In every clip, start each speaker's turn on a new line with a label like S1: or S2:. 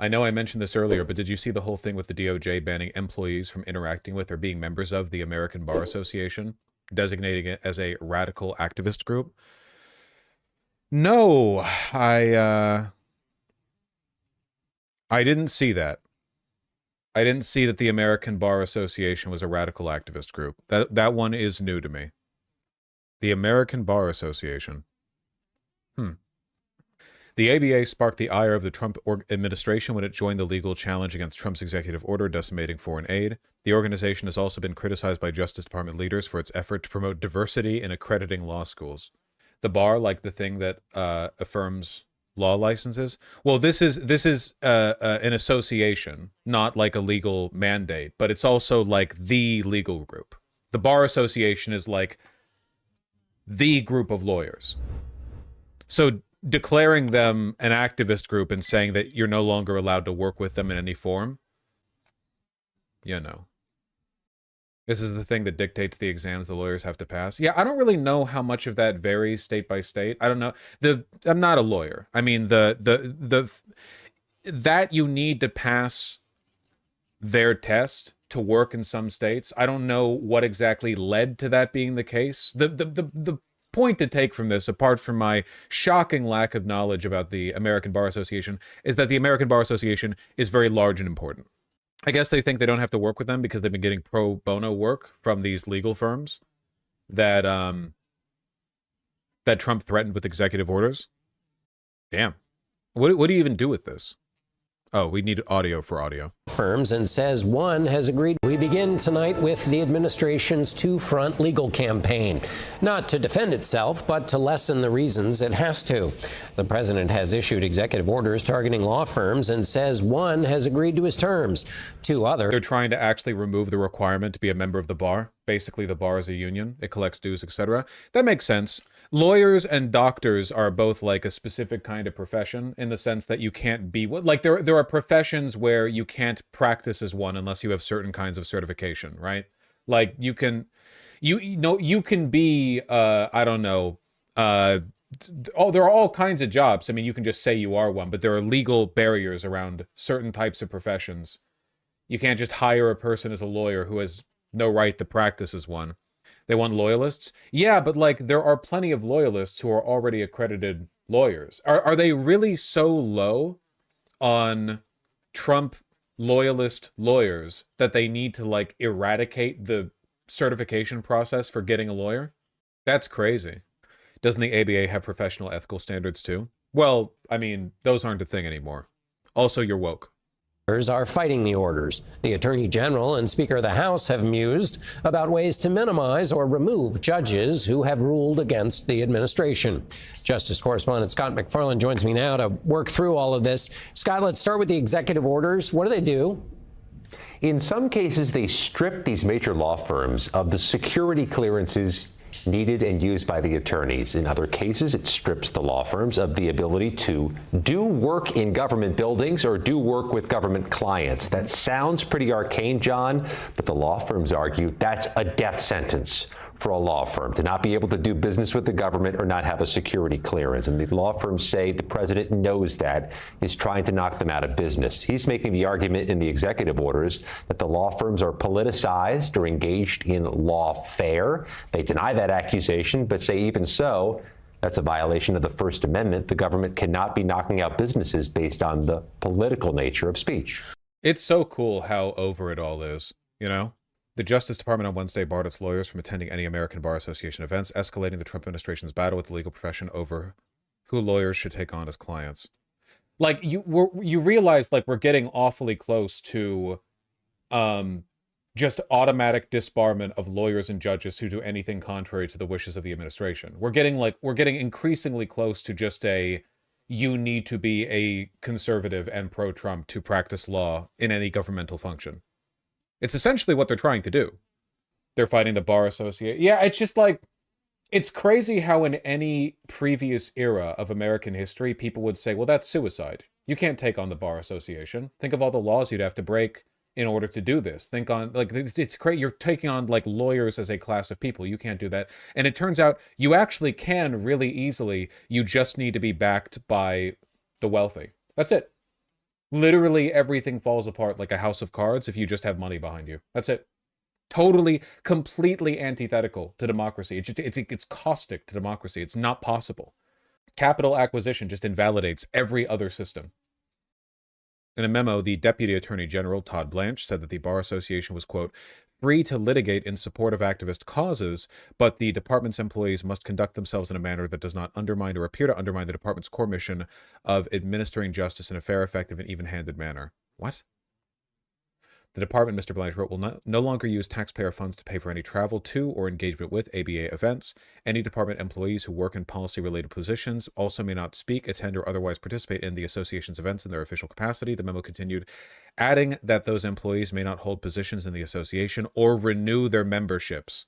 S1: I know I mentioned this earlier, but did you see the whole thing with the DOJ banning employees from interacting with or being members of the American Bar Association, designating it as a radical activist group? No, I didn't see that. I didn't see that the American Bar Association was a radical activist group. That one is new to me. The American Bar Association. The ABA sparked the ire of the Trump administration when it joined the legal challenge against Trump's executive order decimating foreign aid. The organization has also been criticized by Justice Department leaders for its effort to promote diversity in accrediting law schools. The bar, like the thing that affirms law licenses. Well, this is an association, not like a legal mandate, but it's also like the legal group. The Bar Association is like the group of lawyers. So declaring them an activist group and saying that you're no longer allowed to work with them in any form, you know. This is the thing that dictates the exams the lawyers have to pass. Yeah, I don't really know how much of that varies state by state. I don't know. I'm not a lawyer. I mean, that you need to pass their test to work in some states. I don't know what exactly led to that being the case. The point to take from this, apart from my shocking lack of knowledge about the American Bar Association, is that the American Bar Association is very large and important. I guess they think they don't have to work with them because they've been getting pro bono work from these legal firms that that Trump threatened with executive orders. Damn. What do you even do with this? Oh, we need audio for audio.
S2: Firms and says one has agreed. We begin tonight with the administration's two-front legal campaign, not to defend itself, but to lessen the reasons it has to. The president has issued executive orders targeting law firms and says one has agreed to his terms. Two others.
S1: They're trying to actually remove the requirement to be a member of the bar. Basically, the bar is a union. It collects dues, etc. That makes sense. Lawyers and doctors are both like a specific kind of profession in the sense that you can't be like there are professions where you can't practice as one unless you have certain kinds of certification, right? Like you can be I don't know, there are all kinds of jobs. I mean, you can just say you are one, but there are legal barriers around certain types of professions. You can't just hire a person as a lawyer who has no right to practice as one. They want loyalists? Yeah, but like there are plenty of loyalists who are already accredited lawyers. Are they really so low on Trump loyalist lawyers that they need to like eradicate the certification process for getting a lawyer? That's crazy. Doesn't the ABA have professional ethical standards too? Well, I mean, those aren't a thing anymore. Also, you're woke.
S2: Are fighting the orders. The Attorney General and Speaker of the House have mused about ways to minimize or remove judges who have ruled against the administration. Justice correspondent Scott McFarland joins me now to work through all of this. Scott, let's start with the executive orders. What do they do?
S3: In some cases, they strip these major law firms of the security clearances needed and used by the attorneys. In other cases, it strips the law firms of the ability to do work in government buildings or do work with government clients. That sounds pretty arcane, John, but the law firms argue that's a death sentence for a law firm to not be able to do business with the government or not have a security clearance. And the law firms say the president knows that, is trying to knock them out of business. He's making the argument in the executive orders that the law firms are politicized or engaged in lawfare. They deny that accusation, but say even so, that's a violation of the First Amendment. The government cannot be knocking out businesses based on the political nature of speech.
S1: It's so cool how over it all is, you know? The Justice Department on Wednesday barred its lawyers from attending any American Bar Association events, escalating the Trump administration's battle with the legal profession over who lawyers should take on as clients. Like, you realize, like, we're getting awfully close to just automatic disbarment of lawyers and judges who do anything contrary to the wishes of the administration. We're getting increasingly close to just you need to be a conservative and pro-Trump to practice law in any governmental function. It's essentially what they're trying to do. They're fighting the Bar Association. Yeah, it's just like, it's crazy how in any previous era of American history, people would say, well, that's suicide. You can't take on the Bar Association. Think of all the laws you'd have to break in order to do this. Think on, like, it's crazy. You're taking on, like, lawyers as a class of people. You can't do that. And it turns out you actually can really easily. You just need to be backed by the wealthy. That's it. Literally everything falls apart like a house of cards if you just have money behind you. That's it. Totally, completely antithetical to democracy. It's caustic to democracy. It's not possible. Capital acquisition just invalidates every other system. In a memo, the Deputy Attorney General, Todd Blanche, said that the Bar Association was, quote, free to litigate in support of activist causes, but the department's employees must conduct themselves in a manner that does not undermine or appear to undermine the department's core mission of administering justice in a fair, effective, and even-handed manner. What? The department, Mr. Blanche wrote, will no longer use taxpayer funds to pay for any travel to or engagement with ABA events. Any department employees who work in policy-related positions also may not speak, attend, or otherwise participate in the association's events in their official capacity. The memo continued, adding that those employees may not hold positions in the association or renew their memberships.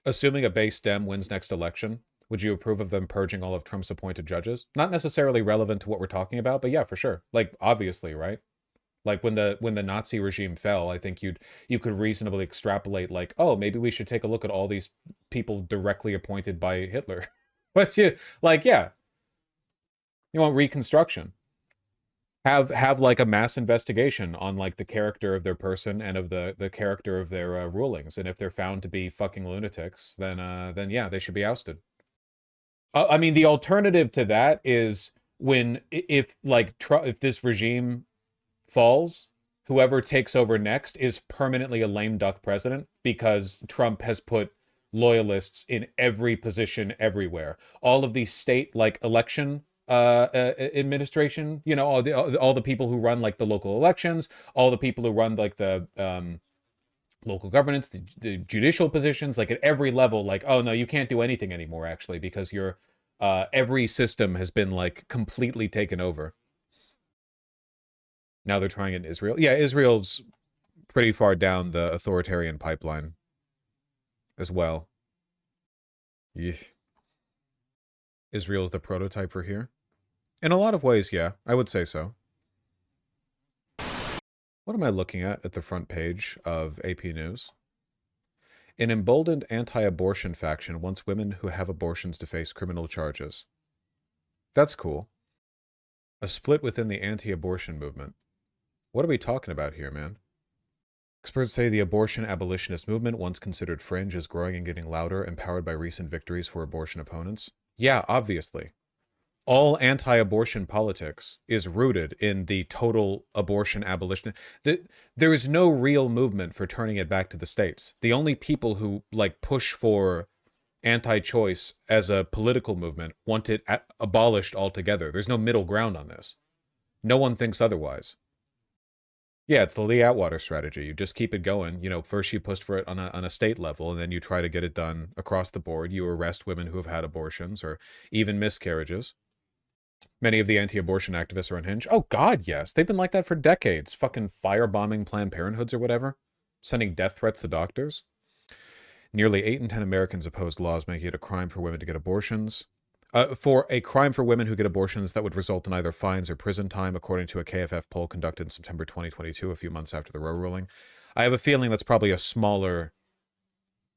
S1: Assuming a base Dem wins next election, would you approve of them purging all of Trump's appointed judges? Not necessarily relevant to what we're talking about, but yeah, for sure. Like, obviously, right? Like when the Nazi regime fell, I think you could reasonably extrapolate like, oh, maybe we should take a look at all these people directly appointed by Hitler. But yeah, you want reconstruction. Have like a mass investigation on like the character of their person and of the character of their rulings, and if they're found to be fucking lunatics, then yeah, they should be ousted. I mean, the alternative to that is if this regime falls, whoever takes over next is permanently a lame duck president because Trump has put loyalists in every position everywhere. All of these state like election administration, you know, all the people who run like the local elections, all the people who run like the local governance, the judicial positions, like at every level, like, oh no, you can't do anything anymore actually because you're every system has been like completely taken over. Now they're trying it in Israel. Yeah, Israel's pretty far down the authoritarian pipeline as well. Yeesh. Israel's the prototype for here. In a lot of ways, yeah, I would say so. What am I looking at the front page of AP News? An emboldened anti-abortion faction wants women who have abortions to face criminal charges. That's cool. A split within the anti-abortion movement. What are we talking about here, man? Experts say the abortion abolitionist movement, once considered fringe, is growing and getting louder, empowered by recent victories for abortion opponents. Yeah, obviously. All anti-abortion politics is rooted in the total abortion abolition. There is no real movement for turning it back to the states. The only people who like push for anti-choice as a political movement want it abolished altogether. There's no middle ground on this. No one thinks otherwise. Yeah, it's the Lee Atwater strategy. You just keep it going. You know, first you push for it on a state level, and then you try to get it done across the board. You arrest women who have had abortions or even miscarriages. Many of the anti-abortion activists are unhinged. Oh, God, yes. They've been like that for decades. Fucking firebombing Planned Parenthoods or whatever. Sending death threats to doctors. Nearly 8 in 10 Americans opposed laws making it a crime for women to get abortions. For a crime for women who get abortions that would result in either fines or prison time, according to a KFF poll conducted in September 2022, a few months after the Roe ruling. I have a feeling that's probably a smaller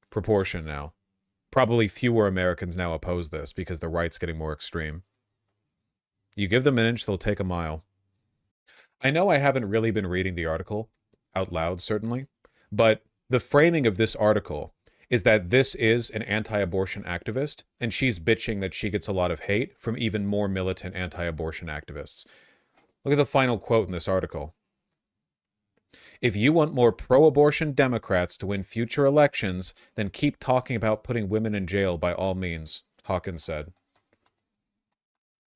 S1: proportion now. Probably fewer Americans now oppose this because the right's getting more extreme. You give them an inch, they'll take a mile. I know I haven't really been reading the article out loud, certainly, but the framing of this article is that this is an anti-abortion activist, and she's bitching that she gets a lot of hate from even more militant anti-abortion activists. Look at the final quote in this article. If you want more pro-abortion Democrats to win future elections, then keep talking about putting women in jail by all means, Hawkins said.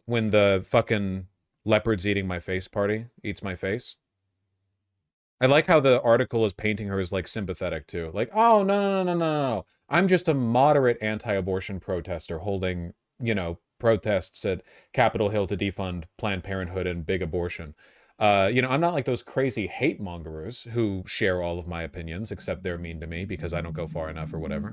S1: When the fucking leopards eating my face party eats my face. I like how the article is painting her as, like, sympathetic, too. Like, oh, no. I'm just a moderate anti-abortion protester holding, you know, protests at Capitol Hill to defund Planned Parenthood and big abortion. You know, I'm not like those crazy hate mongerers who share all of my opinions, except they're mean to me because I don't go far enough or whatever.